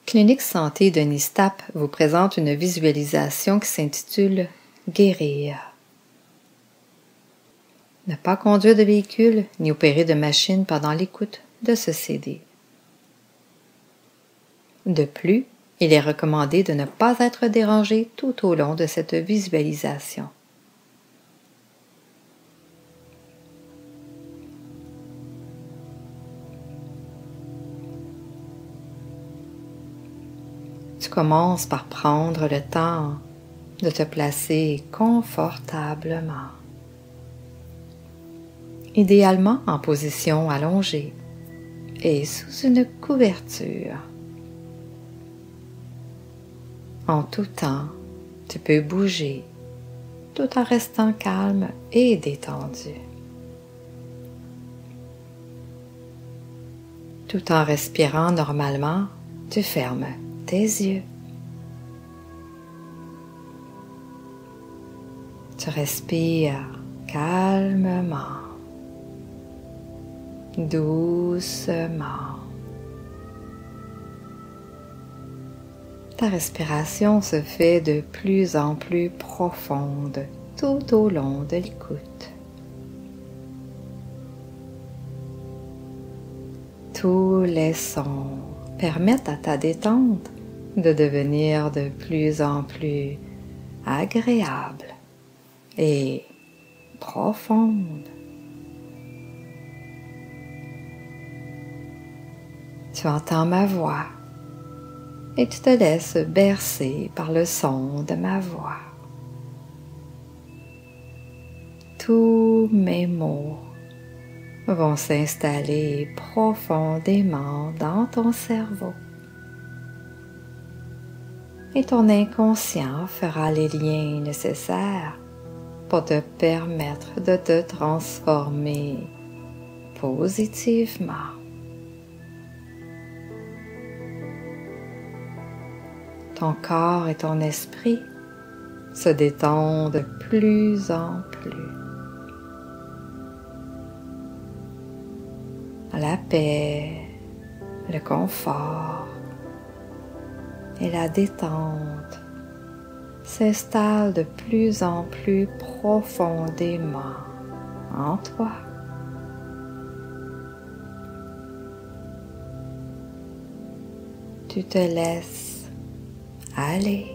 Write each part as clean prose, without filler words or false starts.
Clinique Santé Denis Stapp vous présente une visualisation qui s'intitule « Guérir ». Ne pas conduire de véhicule ni opérer de machine pendant l'écoute de ce CD. De plus, il est recommandé de ne pas être dérangé tout au long de cette visualisation. Tu commences par prendre le temps de te placer confortablement, idéalement en position allongée et sous une couverture. En tout temps, tu peux bouger tout en restant calme et détendu. Tout en respirant normalement, tu fermes tes yeux. Tu respires calmement, doucement. Ta respiration se fait de plus en plus profonde tout au long de l'écoute. Tous les sons permettent à ta détente de devenir de plus en plus agréable et profonde. Tu entends ma voix et tu te laisses bercer par le son de ma voix. Tous mes mots vont s'installer profondément dans ton cerveau. Et ton inconscient fera les liens nécessaires pour te permettre de te transformer positivement. Ton corps et ton esprit se détendent de plus en plus. La paix, le confort et la détente s'installent de plus en plus profondément en toi. Tu te laisses aller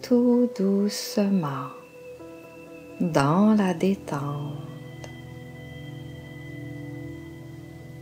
tout doucement dans la détente.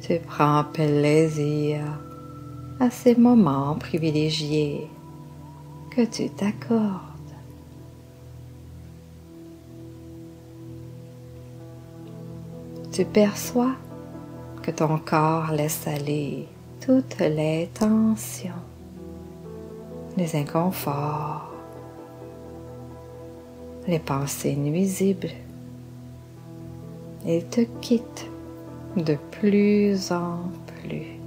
Tu prends plaisir à ces moments privilégiés que tu t'accordes. Tu perçois que ton corps laisse aller toutes les tensions, les inconforts, les pensées nuisibles et te quitte de plus en plus.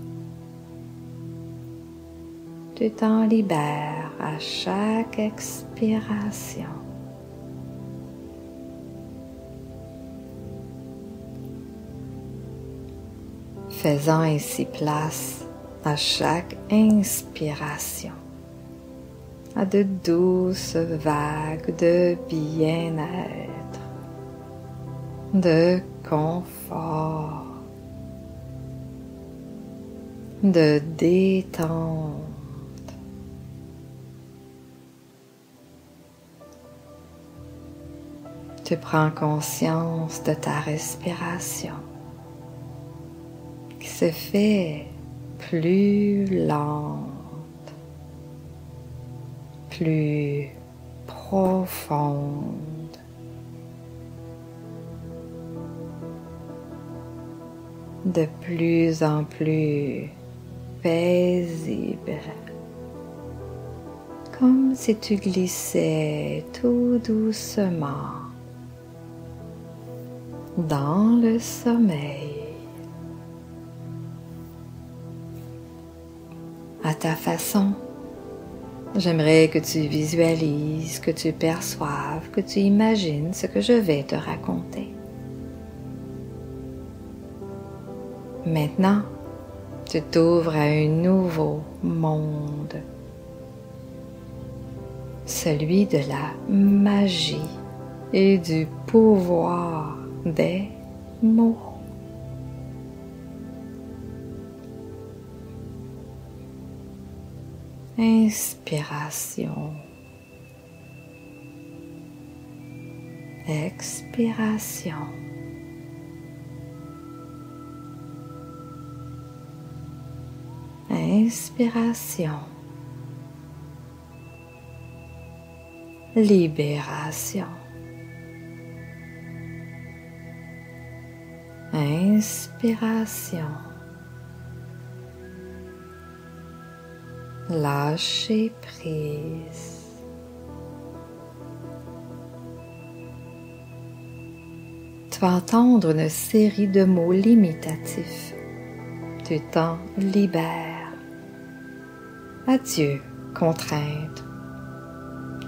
Tu t'en libères à chaque expiration. Faisant ainsi place à chaque inspiration à de douces vagues de bien-être, de confort, de détente. Tu prends conscience de ta respiration qui se fait plus lente, plus profonde. De plus en plus paisible, comme si tu glissais tout doucement dans le sommeil. À ta façon, j'aimerais que tu visualises, que tu perçoives, que tu imagines ce que je vais te raconter. Maintenant, Tu t'ouvres à un nouveau monde, celui de la magie et du pouvoir des mots. Inspiration. Expiration. Inspiration. Libération. Inspiration. Lâcher prise. Tu vas entendre une série de mots limitatifs. Tu t'en libères. Adieu, contrainte.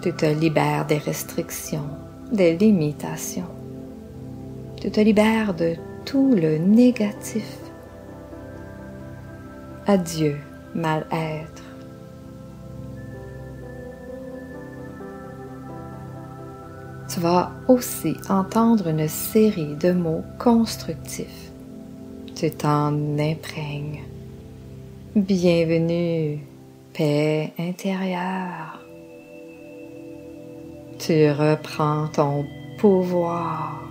Tu te libères des restrictions, des limitations. Tu te libères de tout le négatif. Adieu, mal-être. Tu vas aussi entendre une série de mots constructifs. Tu t'en imprègnes. Bienvenue, paix intérieure. Tu reprends ton pouvoir.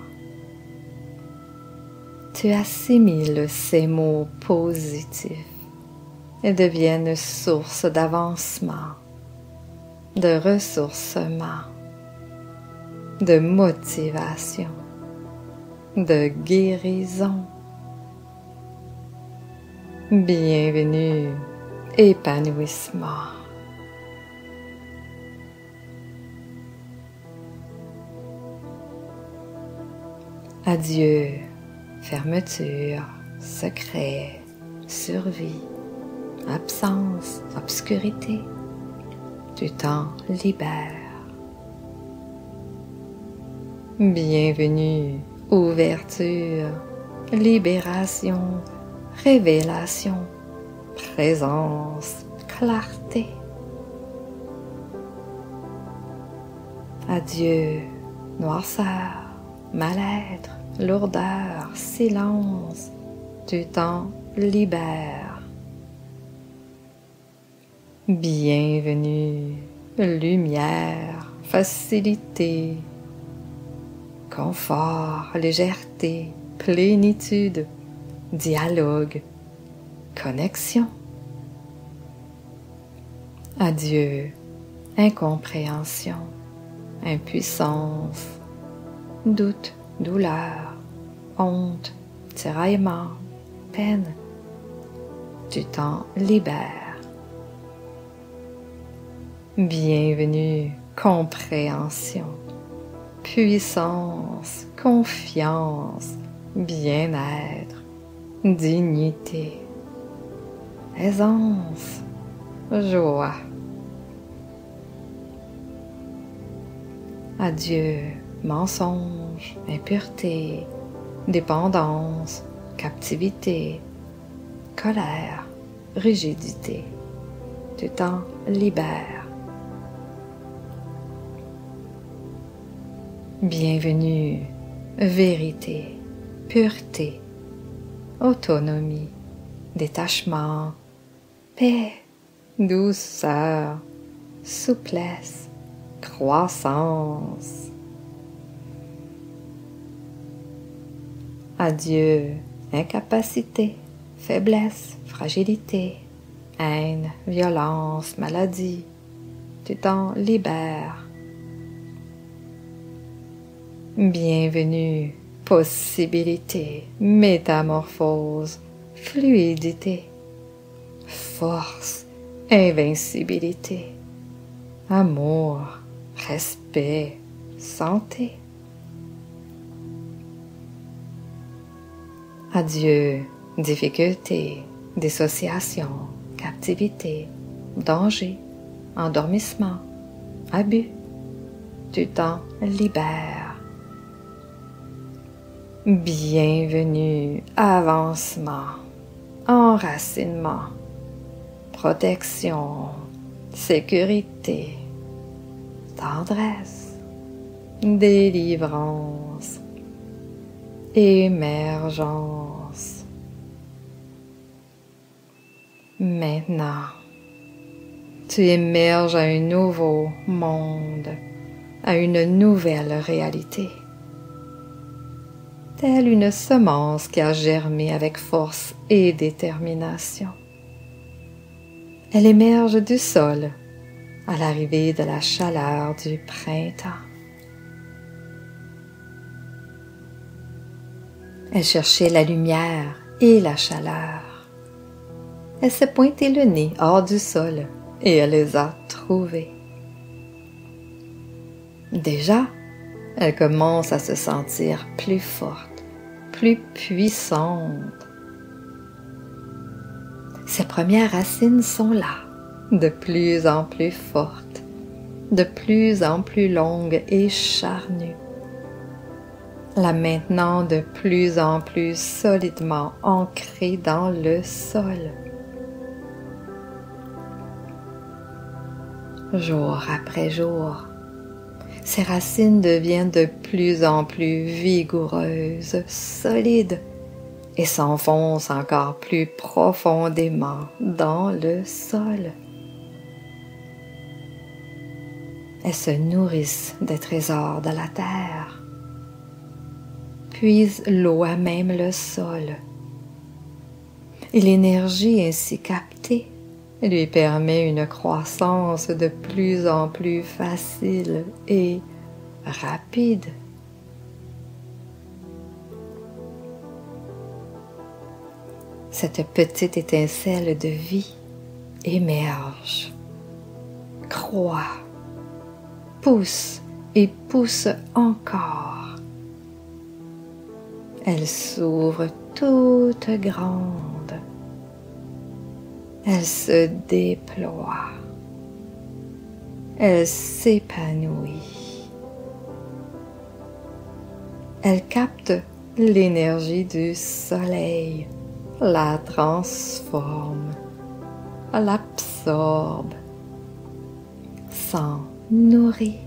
Tu assimiles ces mots positifs et deviennent source d'avancement, de ressourcement, de motivation, de guérison. Bienvenue, épanouissement. Adieu, fermeture, secret, survie, absence, obscurité. Tu t'en libères. Bienvenue, ouverture, libération, révélation, présence, clarté. Adieu, noirceur, mal-être, lourdeur, silence. Tu t'en libères. Bienvenue, lumière, facilité, confort, légèreté, plénitude, dialogue, connexion. Adieu, incompréhension, impuissance, doute, douleur, honte, tiraillement, peine. Tu t'en libères. Bienvenue, compréhension, puissance, confiance, bien-être, dignité, aisance, joie. Adieu, mensonge, impureté, dépendance, captivité, colère, rigidité. Tu t'en libères. Bienvenue, vérité, pureté, autonomie, détachement, paix, douceur, souplesse, croissance. Adieu, incapacité, faiblesse, fragilité, haine, violence, maladie. Tu t'en libères. Bienvenue, possibilité, métamorphose, fluidité, force, invincibilité, amour, respect, santé. Adieu, difficulté, dissociation, captivité, danger, endormissement, abus. Tu t'en libères. Bienvenue, avancement, enracinement, protection, sécurité, tendresse, délivrance, émergence. Maintenant, tu émerges à un nouveau monde, à une nouvelle réalité. Telle une semence qui a germé avec force et détermination. Elle émerge du sol à l'arrivée de la chaleur du printemps. Elle cherchait la lumière et la chaleur. Elle s'est pointé le nez hors du sol et elle les a trouvés. Déjà, elle commence à se sentir plus forte, plus puissante. Ses premières racines sont là, de plus en plus fortes, de plus en plus longues et charnues. Là maintenant de plus en plus solidement ancrées dans le sol. Jour après jour, ses racines deviennent de plus en plus vigoureuses, solides, et s'enfoncent encore plus profondément dans le sol. Elles se nourrissent des trésors de la terre, puisent l'eau à même le sol, et l'énergie ainsi captée lui permet une croissance de plus en plus facile et rapide. Cette petite étincelle de vie émerge, croît, pousse et pousse encore. Elle s'ouvre toute grande. Elle se déploie. Elle s'épanouit. Elle capte l'énergie du soleil, la transforme, l'absorbe, s'en nourrit.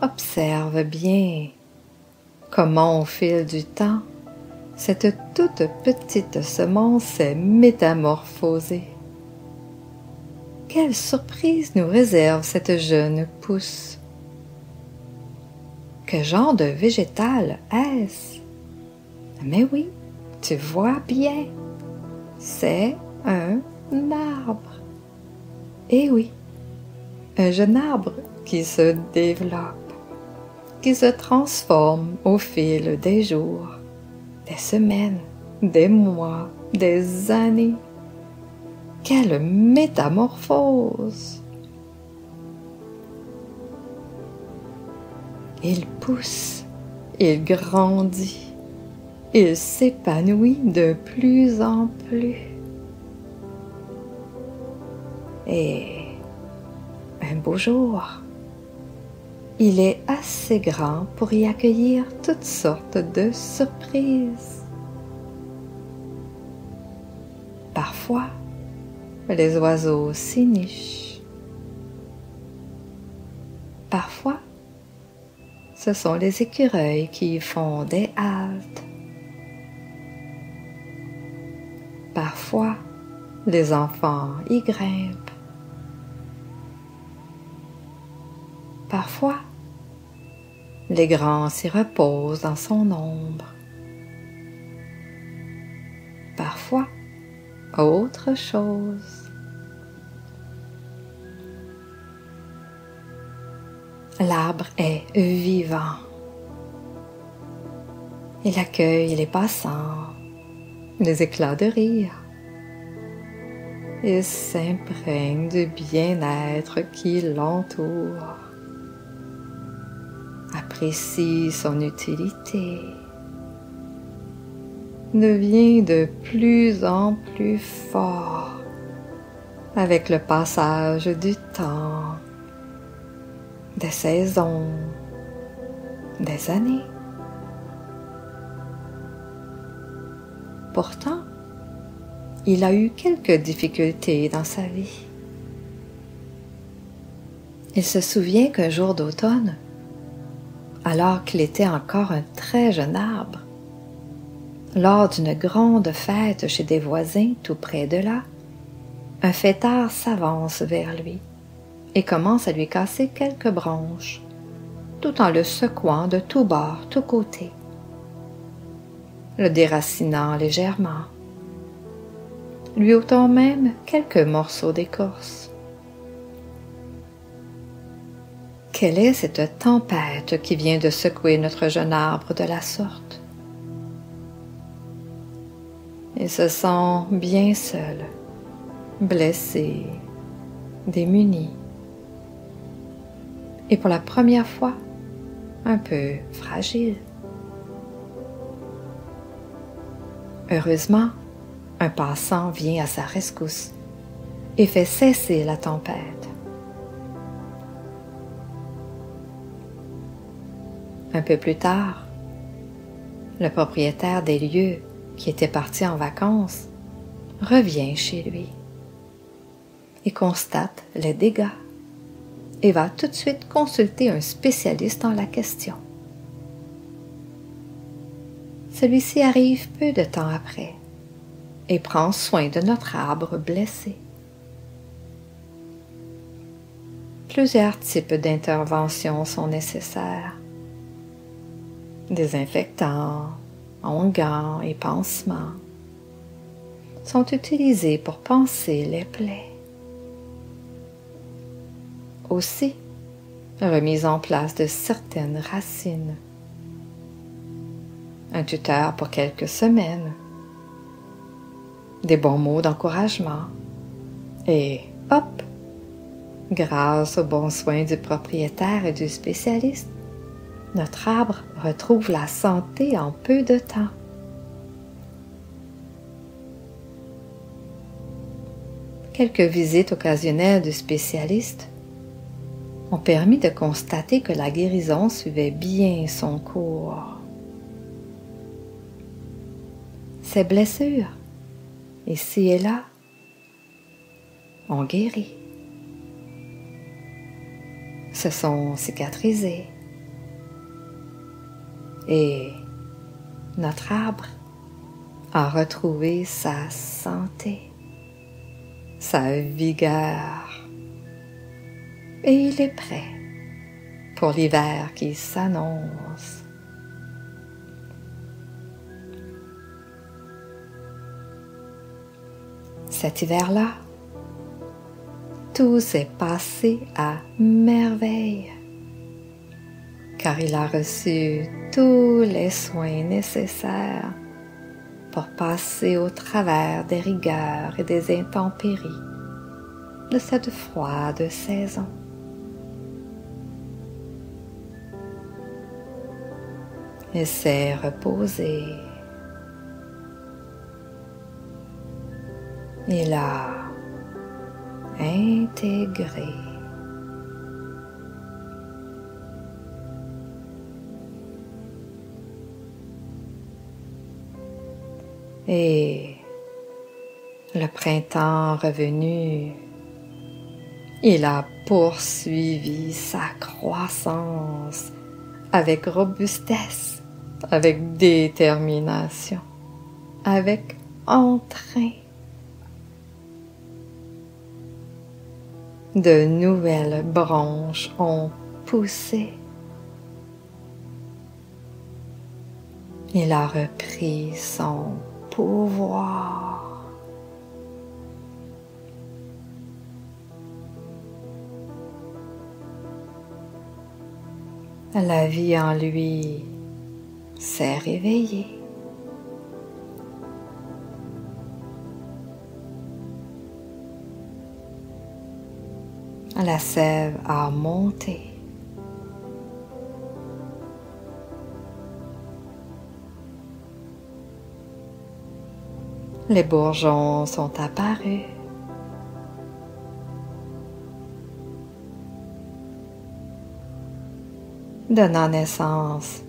Observe bien comment au fil du temps, cette toute petite semence s'est métamorphosée. Quelle surprise nous réserve cette jeune pousse? Que genre de végétal est-ce? Mais oui, tu vois bien, c'est un arbre. Eh oui, un jeune arbre qui se développe, qui se transforme au fil des jours, des semaines, des mois, des années. Quelle métamorphose! Il pousse, il grandit, il s'épanouit de plus en plus. Et un beau jour, il est assez grand pour y accueillir toutes sortes de surprises. Parfois, les oiseaux s'y nichent. Parfois, ce sont les écureuils qui y font des haltes. Parfois, les enfants y grimpent. Parfois, les grands s'y reposent dans son ombre. Parfois, autre chose. L'arbre est vivant. Il accueille les passants, les éclats de rire. Il s'imprègne du bien-être qui l'entoure. Apprécie son utilité, devient de plus en plus fort avec le passage du temps, des saisons, des années. pourtant, il a eu quelques difficultés dans sa vie. Il se souvient qu'un jour d'automne, alors qu'il était encore un très jeune arbre, lors d'une grande fête chez des voisins tout près de là, un fêtard s'avance vers lui et commence à lui casser quelques branches, tout en le secouant de tous bords, tous côtés, le déracinant légèrement, lui ôtant même quelques morceaux d'écorce. Quelle est cette tempête qui vient de secouer notre jeune arbre de la sorte? Il se sent bien seul, blessé, démuni, et pour la première fois, un peu fragile. Heureusement, un passant vient à sa rescousse et fait cesser la tempête. Un peu plus tard, le propriétaire des lieux, qui était parti en vacances, revient chez lui et constate les dégâts et va tout de suite consulter un spécialiste en la question. Celui-ci arrive peu de temps après et prend soin de notre arbre blessé. Plusieurs types d'interventions sont nécessaires. Désinfectants, onguents et pansements sont utilisés pour panser les plaies. Aussi, remise en place de certaines racines. Un tuteur pour quelques semaines. Des bons mots d'encouragement. Et hop! Grâce aux bons soins du propriétaire et du spécialiste, notre arbre retrouve la santé en peu de temps. Quelques visites occasionnelles du spécialiste ont permis de constater que la guérison suivait bien son cours. Ces blessures, ici et là, ont guéri, se sont cicatrisées et notre arbre a retrouvé sa santé, sa vigueur et il est prêt pour l'hiver qui s'annonce. Cet hiver-là, tout s'est passé à merveille, car il a reçu tous les soins nécessaires pour passer au travers des rigueurs et des intempéries de cette froide saison. Il s'est reposé. Il a intégré. Et le printemps revenu, il a poursuivi sa croissance avec robustesse, avec détermination, avec entrain. De nouvelles branches ont poussé. Il a repris son pouvoir. La vie en lui s'est réveillée. La sève a monté. Les bourgeons sont apparus. Donnant naissance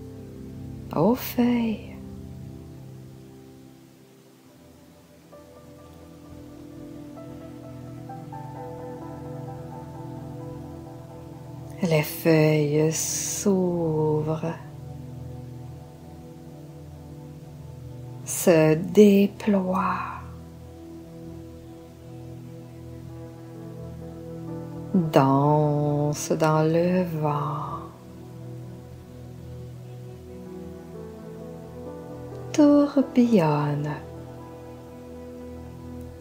aux feuilles. Les feuilles s'ouvrent, se déploient, dansent dans le vent, tourbillonnent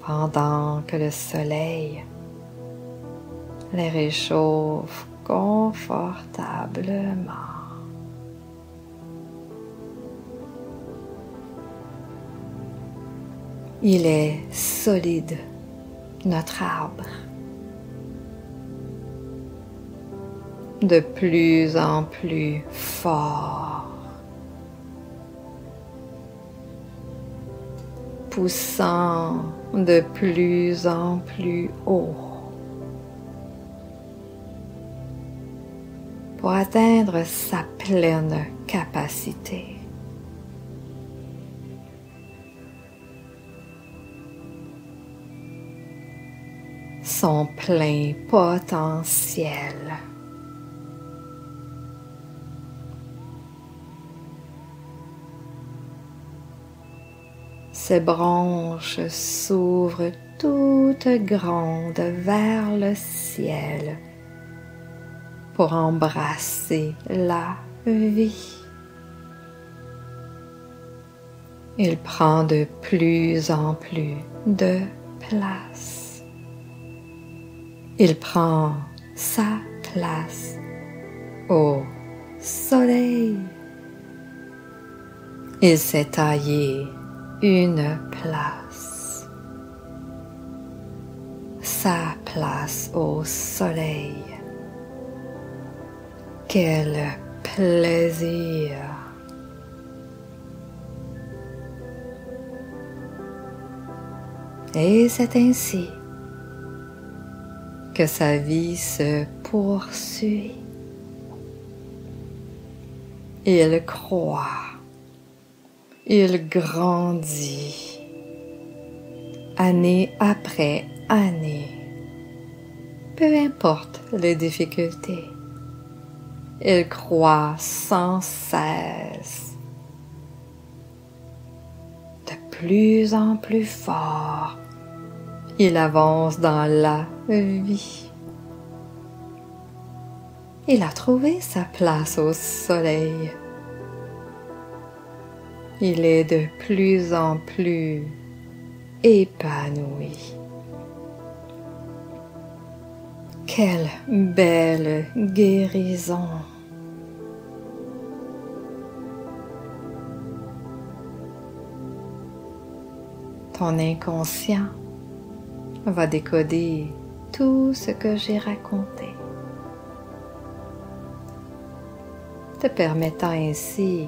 pendant que le soleil les réchauffe confortablement. Il est solide, notre arbre. De plus en plus fort. Poussant de plus en plus haut. Pour atteindre sa pleine capacité. Son plein potentiel. Ses branches s'ouvrent toutes grandes vers le ciel pour embrasser la vie. Il prend de plus en plus de place. Il prend sa place au soleil. Il s'est taillé une place. Sa place au soleil. Quel plaisir! Et c'est ainsi que sa vie se poursuit. Il croît, il grandit, année après année, peu importe les difficultés. Il croît sans cesse, de plus en plus fort. Il avance dans la vie. Il a trouvé sa place au soleil. Il est de plus en plus épanoui. Quelle belle guérison! Ton inconscient va décoder tout ce que j'ai raconté, te permettant ainsi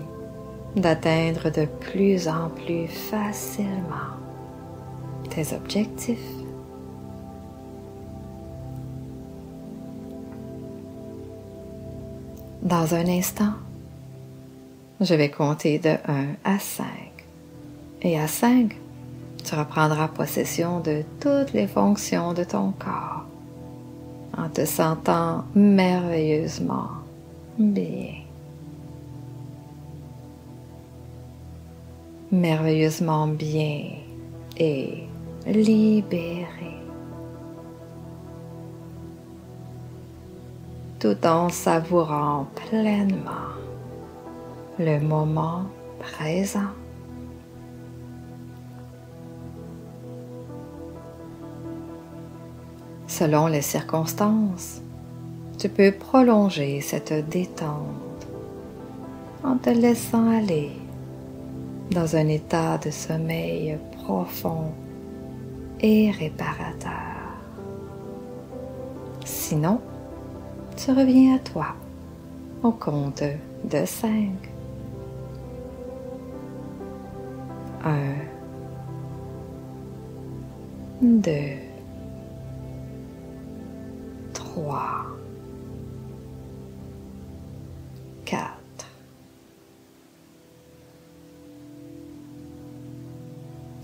d'atteindre de plus en plus facilement tes objectifs. Dans un instant, je vais compter de 1 à 5. Et à 5, tu reprendras possession de toutes les fonctions de ton corps en te sentant merveilleusement bien. Merveilleusement bien et libéré. Tout en savourant pleinement le moment présent. Selon les circonstances, tu peux prolonger cette détente en te laissant aller dans un état de sommeil profond et réparateur. Sinon, tu reviens à toi au compte de 5. 1, 2, 3, 4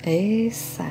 et 5.